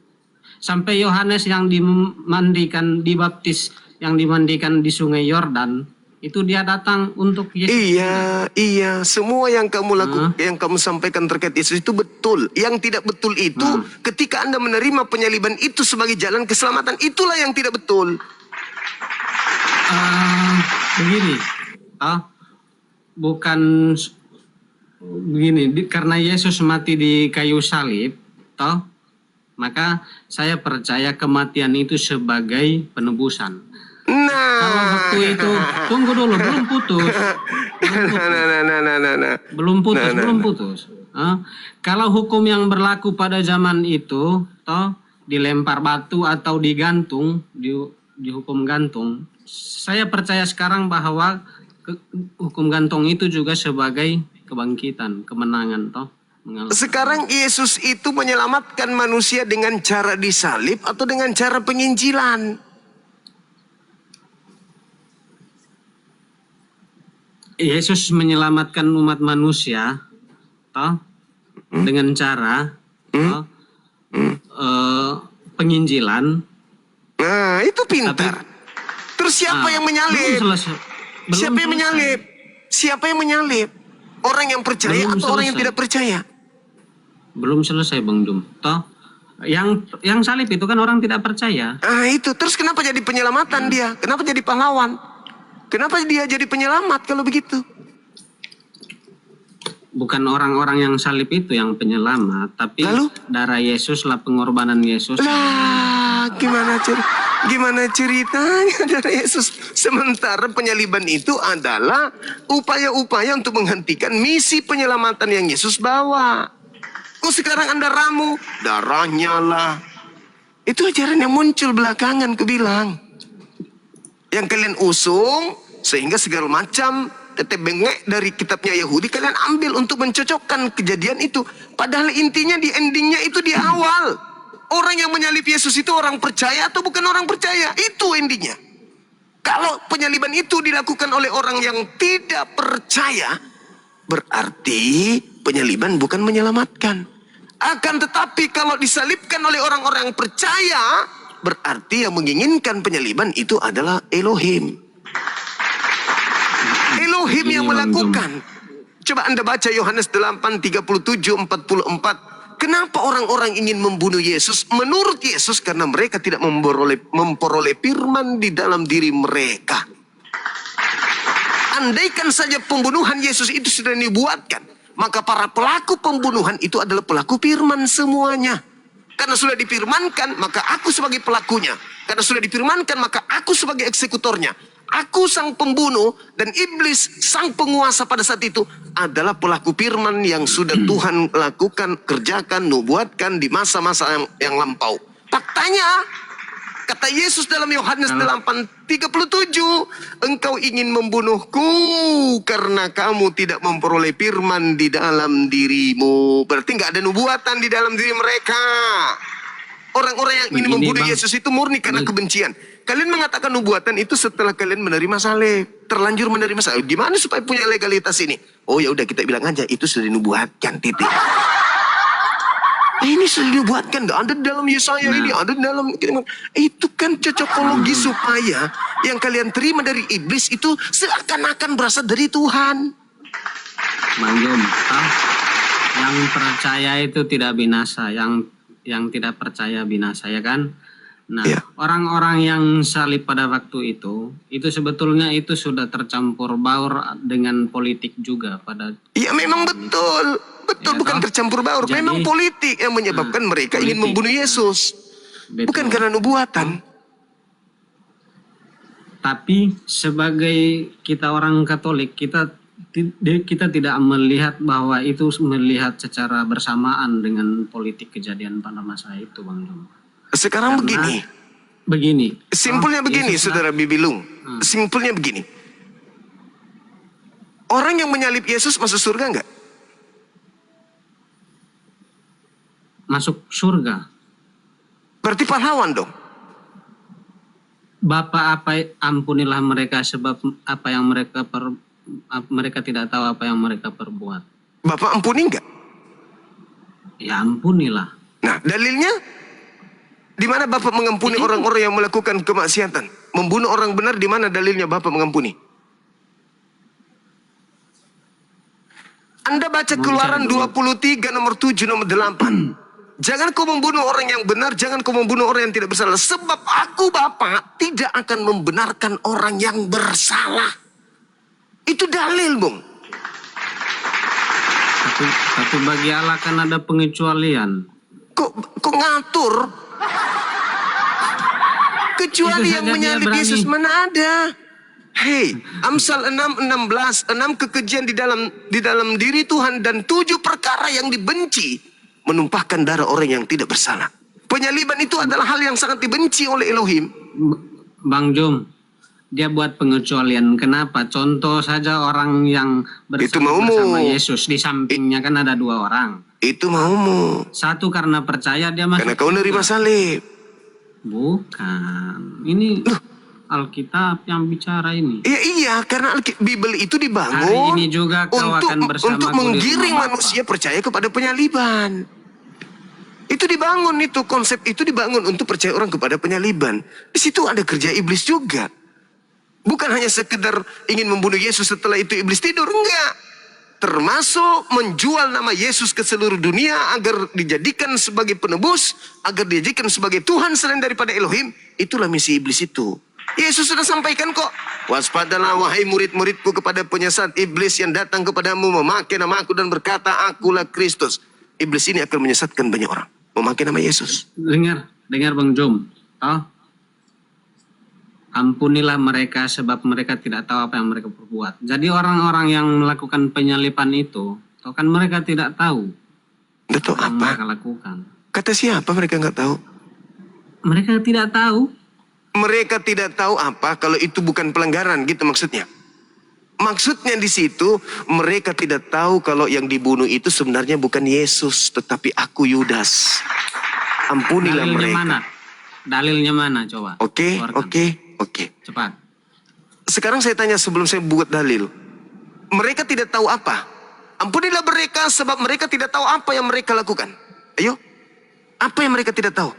Sampai Yohanes yang dibaptis, yang dimandikan di sungai Yordan, itu dia datang untuk Yesus. Iya. Semua yang kamu lakukan, yang kamu sampaikan terkait Yesus itu betul. Yang tidak betul itu ketika Anda menerima penyaliban itu sebagai jalan keselamatan, itulah yang tidak betul. Begini, bukan begini. Karena Yesus mati di kayu salib, maka saya percaya kematian itu sebagai penebusan. Nah, kalau waktu itu tunggu dulu, belum putus. Belum putus. Kalau hukum yang berlaku pada zaman itu, dilempar batu atau digantung, dihukum gantung. Saya percaya sekarang bahwa hukum gantung itu juga sebagai kebangkitan, kemenangan, Sekarang Yesus itu menyelamatkan manusia dengan cara disalib atau dengan cara penginjilan? Yesus menyelamatkan umat manusia, dengan cara penginjilan. Nah, itu pintar. Terus siapa yang menyalib? Siapa yang menyalib? Siapa yang menyalib? Orang yang percaya atau orang yang tidak percaya? Belum selesai, Bang Jum. Yang salib itu kan orang tidak percaya. Itu. Terus kenapa jadi penyelamatan dia? Kenapa jadi pahlawan? Kenapa dia jadi penyelamat kalau begitu? Bukan orang-orang yang salib itu yang penyelamat, tapi darah Yesus lah, pengorbanan Yesus. Lah, gimana ceritanya darah Yesus? Sementara penyaliban itu adalah upaya-upaya untuk menghentikan misi penyelamatan yang Yesus bawa. Kok sekarang Anda ramu? Darahnya lah. Itu ajaran yang muncul belakangan, kubilang. Yang kalian usung, sehingga segala macam tetep bengek dari kitabnya Yahudi kalian ambil untuk mencocokkan kejadian itu. Padahal intinya di endingnya itu di awal. Orang yang menyalib Yesus itu orang percaya atau bukan orang percaya? Itu endingnya. Kalau penyaliban itu dilakukan oleh orang yang tidak percaya, berarti penyaliban bukan menyelamatkan. Akan tetapi kalau disalibkan oleh orang-orang percaya, berarti yang menginginkan penyaliban itu adalah Elohim. Elohim yang melakukan. Coba Anda baca Yohanes 8, 37, 44. Kenapa orang-orang ingin membunuh Yesus? Menurut Yesus karena mereka tidak memperoleh firman di dalam diri mereka. Andaikan saja pembunuhan Yesus itu sudah dibuatkan, maka para pelaku pembunuhan itu adalah pelaku firman semuanya. Karena sudah difirmankan, maka aku sebagai pelakunya. Karena sudah difirmankan, maka aku sebagai eksekutornya. Aku sang pembunuh dan iblis sang penguasa pada saat itu adalah pelaku firman yang sudah Tuhan lakukan, kerjakan, nubuatkan di masa-masa yang lampau. Faktanya, kata Yesus dalam Yohanes 8:37, engkau ingin membunuhku karena kamu tidak memperoleh firman di dalam dirimu. Berarti nggak ada nubuatan di dalam diri mereka. Orang-orang yang ingin membunuh Yesus itu murni karena kebencian. Kalian mengatakan nubuatan itu setelah kalian menerima salib, terlanjur menerima salib. Gimana supaya punya legalitas ini? Oh ya udah, kita bilang aja itu sudah dinubuatkan, titik. Ini sudah dibuatkan, nggak ada dalam Yesaya ini, ada dalam itu kan cocokologi supaya yang kalian terima dari iblis itu seakan-akan berasal dari Tuhan. Bang Jom, yang percaya itu tidak binasa, yang tidak percaya binasa, ya kan? Nah, orang-orang yang salib pada waktu itu sebetulnya itu sudah tercampur baur dengan politik juga pada. Iya, memang betul. Betul, ya, bukan tercampur baur. Jadi, memang politik yang menyebabkan mereka ingin membunuh Yesus. Betul. Bukan karena nubuatan. Tapi sebagai kita orang Katolik, kita tidak melihat bahwa itu melihat secara bersamaan dengan politik kejadian pada masa itu, Bang Jom. Sekarang begini. Simpelnya begini, Saudara Bibilung. Simpelnya begini. Orang yang menyalib Yesus masuk surga enggak? Masuk surga. Berarti pahlawan dong. Bapa, ampunilah mereka sebab apa yang mereka tidak tahu apa yang mereka perbuat. Bapak ampuni enggak? Ya ampunilah. Nah, dalilnya di mana Bapak mengampuni orang-orang yang melakukan kemaksiatan? Membunuh orang benar, di mana dalilnya Bapak mengampuni? Anda baca Keluaran 23 nomor 7 nomor 8. Jangan kau membunuh orang yang benar, jangan kau membunuh orang yang tidak bersalah. Sebab aku Bapak tidak akan membenarkan orang yang bersalah. Itu dalil, Bung. Tapi bagi Allah kan ada pengecualian. Kok ngatur? Kecuali yang menyalib Yesus mana ada? Hei, Amsal 6:16, 6 kekejian di dalam diri Tuhan dan 7 perkara yang dibenci, menumpahkan darah orang yang tidak bersalah. Penyaliban itu adalah hal yang sangat dibenci oleh Elohim. Bang Jom, dia buat pengecualian. Kenapa? Contoh saja orang yang bersama Yesus, di sampingnya kan ada 2 orang. Itu maumu. Satu karena percaya dia masuk. Karena kau nerima salib. Bukan. Ini Alkitab yang bicara ini. Iya, karena Bible itu dibangun hari ini juga kau akan bersamaku untuk menggiring manusia percaya kepada penyaliban. Itu dibangun, itu konsep itu dibangun untuk percaya orang kepada penyaliban. Di situ ada kerja iblis juga. Bukan hanya sekedar ingin membunuh Yesus setelah itu iblis tidur, enggak. Termasuk menjual nama Yesus ke seluruh dunia agar dijadikan sebagai penebus, agar dijadikan sebagai Tuhan selain daripada Elohim. Itulah misi iblis itu. Yesus sudah sampaikan kok. Waspadalah wahai murid-muridku kepada penyesat iblis yang datang kepadamu memakai nama aku dan berkata akulah Kristus. Iblis ini akan menyesatkan banyak orang. Memakai nama Yesus. Dengar Bang Jom. Ampunilah mereka sebab mereka tidak tahu apa yang mereka perbuat. Jadi orang-orang yang melakukan penyalipan itu, kan mereka tidak tahu. Tidak tahu apa? Mereka lakukan. Kata siapa mereka nggak tahu? Mereka tidak tahu. Mereka tidak tahu apa kalau itu bukan pelanggaran, gitu maksudnya. Maksudnya di situ mereka tidak tahu kalau yang dibunuh itu sebenarnya bukan Yesus, tetapi aku Yudas. Ampunilah mereka. Dalilnya mana coba? Oke. Cepat. Sekarang saya tanya sebelum saya buat dalil. Mereka tidak tahu apa? Ampunilah mereka sebab mereka tidak tahu apa yang mereka lakukan. Ayo. Apa yang mereka tidak tahu?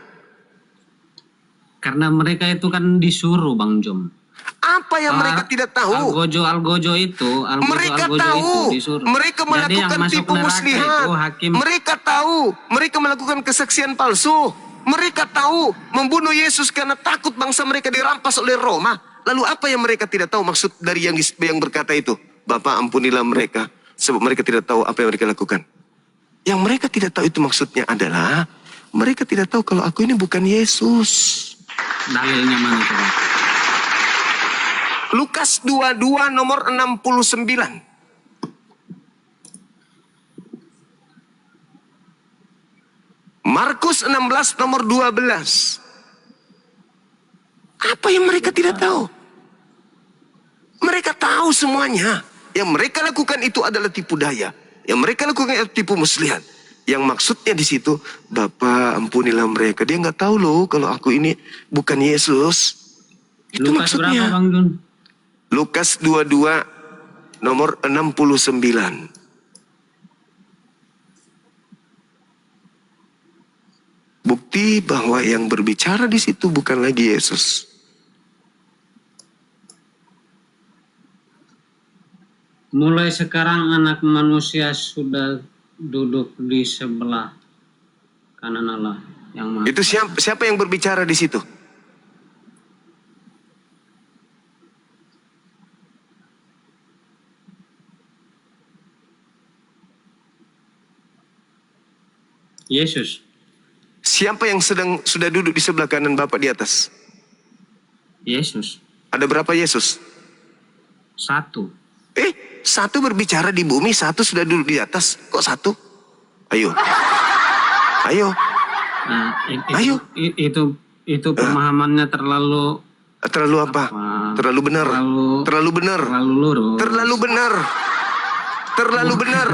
Karena mereka itu kan disuruh, Bang Jom. Apa yang mereka tidak tahu? Algojo itu, Mereka tahu, disuruh. mereka Jadi yang melakukan masuk tipu neraka muslihat. itu hakim. Mereka tahu, mereka melakukan kesaksian palsu. Mereka tahu membunuh Yesus karena takut bangsa mereka dirampas oleh Roma. Lalu apa yang mereka tidak tahu maksud dari yang berkata itu? Bapa, ampunilah mereka, sebab mereka tidak tahu apa yang mereka lakukan. Yang mereka tidak tahu itu maksudnya adalah mereka tidak tahu kalau aku ini bukan Yesus. Dalilnya mana coba? Lukas 22 nomor 69. Markus 16 nomor 12. Apa yang mereka tidak tahu? Mereka tahu semuanya. Yang mereka lakukan itu adalah tipu daya. Yang mereka lakukan itu tipu muslihat. Yang maksudnya di situ, Bapa ampunilah mereka. Dia nggak tahu loh kalau aku ini bukan Yesus. Itu Lukas berapa maksudnya. Bang Jun? Lukas 22 nomor 69. Bukti bahwa yang berbicara di situ bukan lagi Yesus. Mulai sekarang anak manusia sudah duduk di sebelah kanan Allah yang Maha. Itu siapa yang berbicara di situ? Yesus. Siapa yang sudah duduk di sebelah kanan Bapak di atas? Yesus. Ada berapa Yesus? Satu. Satu berbicara di bumi, satu sudah duduk di atas. Kok satu? Ayo. Ayo. Nah, Ayo. itu pemahamannya terlalu Terlalu apa? Terlalu benar. Terlalu benar. terlalu lurus. Terlalu benar. Terlalu benar.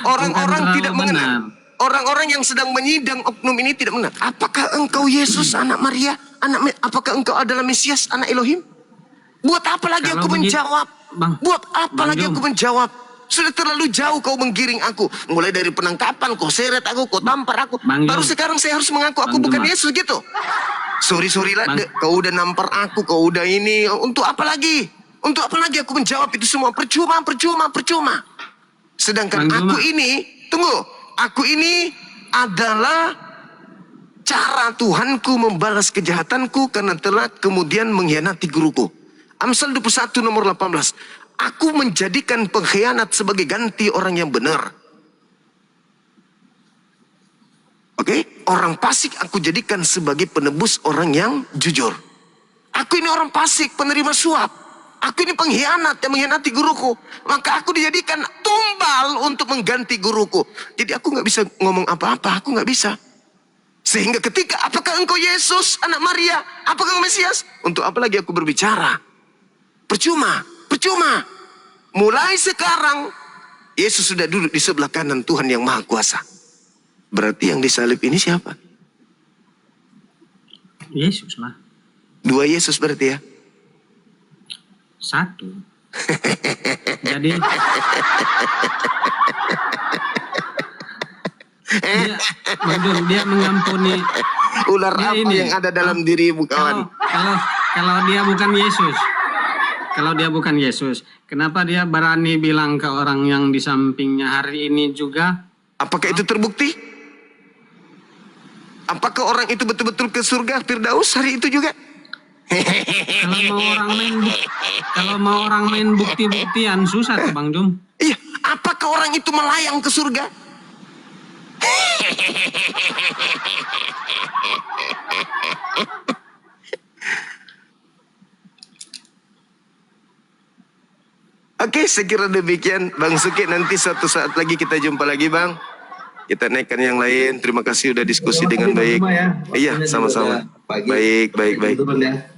Orang-orang terlalu tidak mengenal. benar. Orang-orang yang sedang menyidang oknum ini tidak mengenal. Apakah engkau Yesus, anak Maria? Apakah engkau adalah Mesias, anak Elohim? Buat apa lagi Kalau aku begitu, menjawab? Bang, Buat apa Bang lagi Jum. aku menjawab? Sudah terlalu jauh kau menggiring aku. Mulai dari penangkapan, kau seret aku, kau tampar aku. Bang Baru Jum. sekarang saya harus mengaku aku Bang bukan Jum, Yesus gitu. Sorry lah, Bang. kau udah nampar aku, kau udah ini. Untuk apa lagi? Untuk apa lagi aku menjawab itu semua? Percuma. Sedangkan Bang aku Juma. ini, tunggu. Aku ini adalah cara Tuhanku membalas kejahatanku karena telah kemudian mengkhianati guruku. Amsal 21 nomor 18. Aku menjadikan pengkhianat sebagai ganti orang yang benar. Oke, orang fasik aku jadikan sebagai penebus orang yang jujur. Aku ini orang fasik, penerima suap. Aku ini pengkhianat yang mengkhianati guruku. Maka aku dijadikan tumbal untuk mengganti guruku. Jadi aku nggak bisa ngomong apa-apa, aku nggak bisa. Sehingga ketika, apakah engkau Yesus, anak Maria? Apakah engkau Mesias? Untuk apa lagi aku berbicara? Percuma. Mulai sekarang, Yesus sudah duduk di sebelah kanan Tuhan yang Maha Kuasa. Berarti yang disalib ini siapa? Yesus lah. Dua Yesus berarti ya? Satu. Jadi dia mengampuni. Ular Dia apa ini. yang ada dalam dirimu kawan? Kalau dia bukan Yesus. Kalau dia bukan Yesus, kenapa dia berani bilang ke orang yang di sampingnya hari ini juga? Apakah itu terbukti? Apakah orang itu betul-betul ke surga Firdaus hari itu juga? Kalau mau orang main bukti-buktian susah tuh Bang Jum. Iya, apakah orang itu melayang ke surga? Oke, sekira demikian Bang Suki. Nanti suatu saat lagi kita jumpa lagi Bang. Kita naikkan yang lain. Terima kasih sudah diskusi dengan baik. Iya, sama-sama. Baik.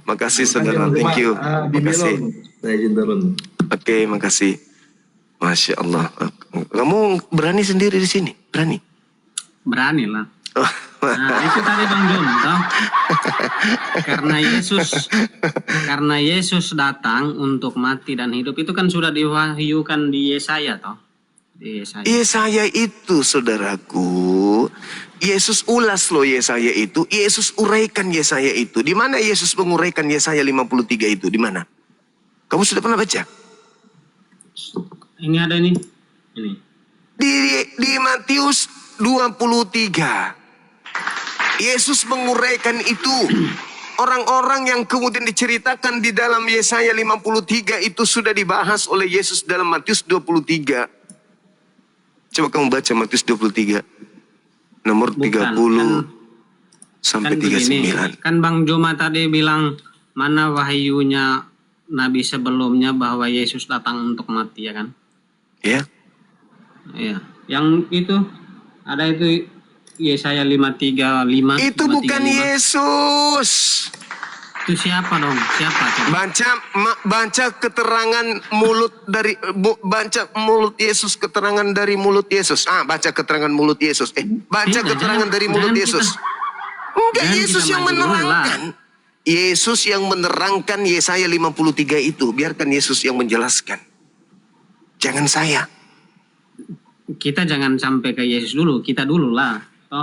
Makasih saudara. Thank you. Makasih. Oke, makasih. Masya Allah. Kamu berani sendiri di sini? Berani? Berani lah. Nah, itu tadi Bang Jum, toh. Karena Yesus datang untuk mati dan hidup, itu kan sudah diwahyukan di Yesaya, toh. Di Yesaya. Yesaya itu saudaraku, Yesus ulas loh Yesaya itu, Yesus uraikan Yesaya itu. Di mana Yesus menguraikan Yesaya 53 itu? Di mana? Kamu sudah pernah baca? Ini ada ini. Ini. Di Matius 23. Yesus menguraikan itu. Orang-orang yang kemudian diceritakan di dalam Yesaya 53 itu sudah dibahas oleh Yesus dalam Matius 23. Coba kamu baca Matius 23. Nomor 30 sampai 39. Kan Bang Joma tadi bilang mana wahyunya Nabi sebelumnya bahwa Yesus datang untuk mati, ya kan? Ya. Iya. Yang itu ada itu Yesaya 53:5. Itu bukan Yesus. Itu siapa dong? Siapa? Coba. Baca keterangan baca mulut Yesus, keterangan dari mulut Yesus. Baca keterangan mulut Yesus. Baca keterangan dari mulut Yesus. Enggak, Yesus yang menerangkan. Yesus yang menerangkan Yesaya 53 itu. Biarkan Yesus yang menjelaskan. Jangan saya. Kita jangan sampai ke Yesus dulu, kita dulu lah.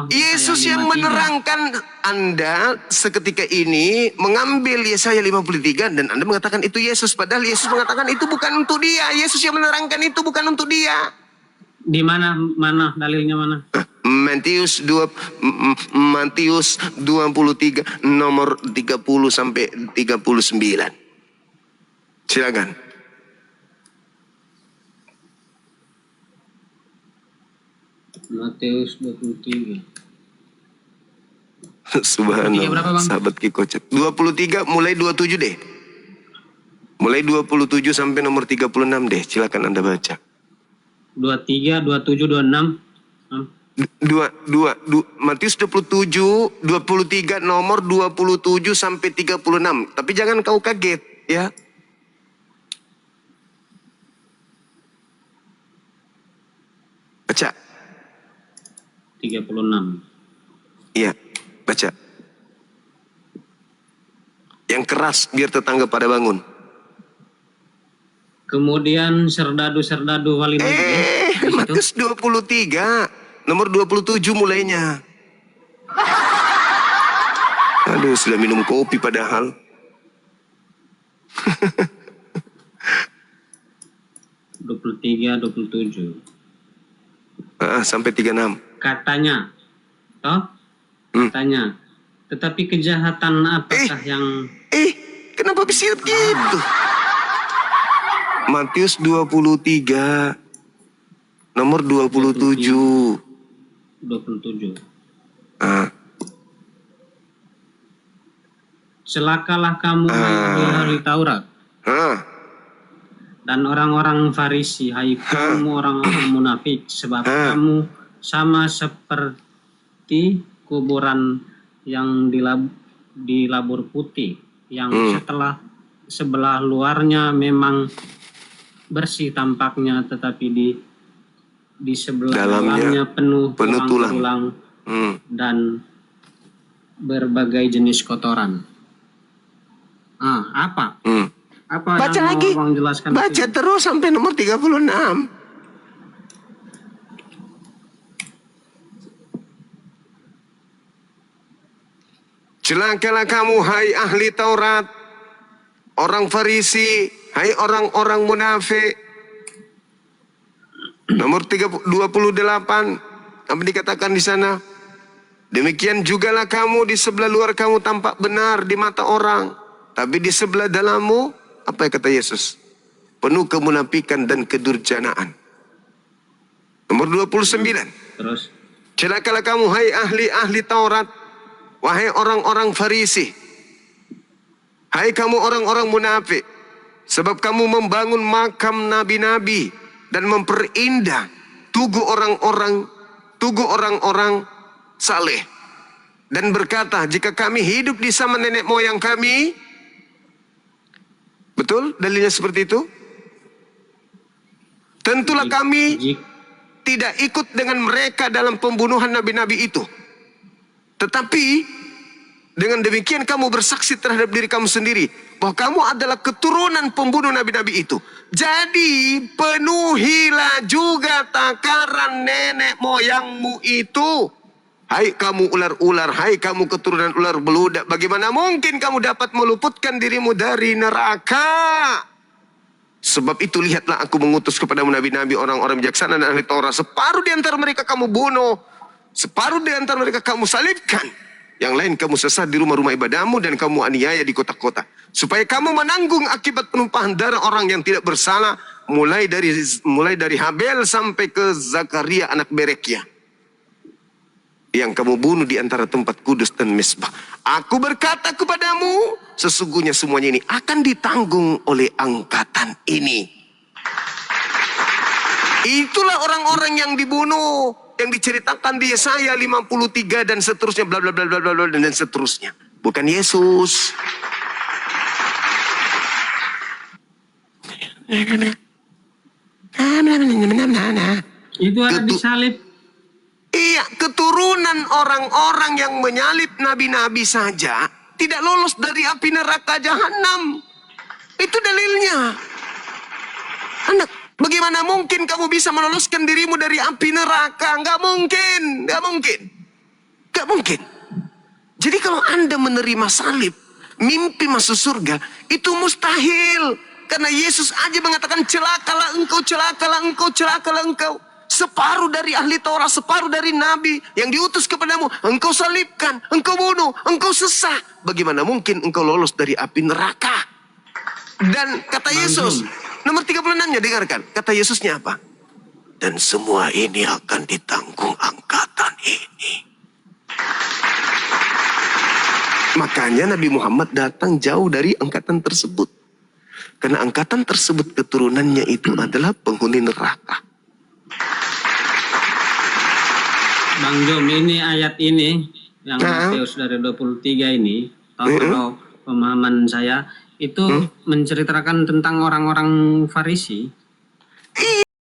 Yesus yang menerangkan. Anda seketika ini mengambil Yesaya 53 dan Anda mengatakan itu Yesus. Padahal Yesus mengatakan itu bukan untuk dia. Yesus yang menerangkan itu bukan untuk dia. Di mana dalilnya mana? Matius 23 nomor 30 sampai 39. Silakan. Matius 23. Subhanallah, sahabat Kikocet. 23 mulai 27 deh. Mulai 27 sampai nomor 36 deh. Silakan Anda baca. 23, 27, 26. Matius 23 nomor 27 sampai 36. Tapi jangan kau kaget ya. Baca. 36. Iya, baca. Yang keras biar tetangga pada bangun. Kemudian serdadu-serdadu wali Matius 23 nomor 27 mulainya. Aduh, sudah minum kopi padahal. 23, 27. Sampai 36. Katanya, katanya. Tetapi kejahatan apakah yang... Kenapa bisa gitu? Matius 23 nomor 27. 27. Celakalah kamu ahli Taurat dan orang-orang Farisi, hai kamu orang-orang munafik, sebab kamu sama seperti kuburan yang dilabur putih, yang sebelah luarnya memang bersih tampaknya, tetapi di sebelah dalamnya penuh tulang dan berbagai jenis kotoran. Apa? Apa baca yang lagi. Bang jelaskan? Baca terus sampai nomor 36. Celakalah kamu hai ahli Taurat, orang Farisi, hai orang-orang munafik. Nomor 28 apa dikatakan di sana? Demikian jugalah kamu, di sebelah luar kamu tampak benar di mata orang, tapi di sebelah dalammu, apa yang kata Yesus? Penuh kemunafikan dan kedurjanaan. Nomor 29. Terus. Celakalah kamu hai ahli Taurat, wahai orang-orang Farisi, hai kamu orang-orang munafik, sebab kamu membangun makam nabi-nabi dan memperindah tugu orang-orang saleh, dan berkata, jika kami hidup di zaman nenek moyang kami. Betul dalilnya seperti itu? Tentulah kami tidak ikut dengan mereka dalam pembunuhan nabi-nabi itu. Tetapi dengan demikian kamu bersaksi terhadap diri kamu sendiri bahwa kamu adalah keturunan pembunuh nabi-nabi itu. Jadi penuhilah juga takaran nenek moyangmu itu. Hai kamu ular-ular, hai kamu keturunan ular beludak, bagaimana mungkin kamu dapat meluputkan dirimu dari neraka? Sebab itu lihatlah aku mengutus kepadamu nabi-nabi, orang-orang bijaksana dan ahli Taurat. Separuh di antara mereka kamu bunuh, separuh di antara mereka kamu salibkan. Yang lain kamu sesat di rumah-rumah ibadahmu dan kamu aniaya di kota-kota. Supaya kamu menanggung akibat penumpahan darah orang yang tidak bersalah, mulai dari Habel sampai ke Zakaria anak Berekia, yang kamu bunuh di antara tempat kudus dan mesbah. Aku berkata kepadamu, sesungguhnya semuanya ini akan ditanggung oleh angkatan ini. Itulah orang-orang yang dibunuh, yang diceritakan di Yesaya 53 dan seterusnya, bla bla bla bla bla dan seterusnya. Bukan Yesus. Itu ada di salib. Iya, keturunan orang-orang yang menyalip nabi-nabi saja tidak lolos dari api neraka jahanam. Itu dalilnya. Anak, bagaimana mungkin kamu bisa meloloskan dirimu dari api neraka? Nggak mungkin, nggak mungkin. Nggak mungkin. Jadi kalau Anda menerima salib, mimpi masuk surga, itu mustahil. Karena Yesus aja mengatakan, celakalah engkau, celakalah engkau, celakalah engkau. Separuh dari ahli Taurat, separuh dari nabi yang diutus kepadamu, engkau salibkan, engkau bunuh, engkau sesah. Bagaimana mungkin engkau lolos dari api neraka? Dan kata Yesus, nomor 36-nya dengarkan. Kata Yesusnya apa? Dan semua ini akan ditanggung angkatan ini. Makanya Nabi Muhammad datang jauh dari angkatan tersebut. Karena angkatan tersebut keturunannya itu adalah penghuni neraka. Bang Jom, ini ayat ini yang Matius dari 23 ini, kalau pemahaman saya itu menceritakan tentang orang-orang Farisi. Iya.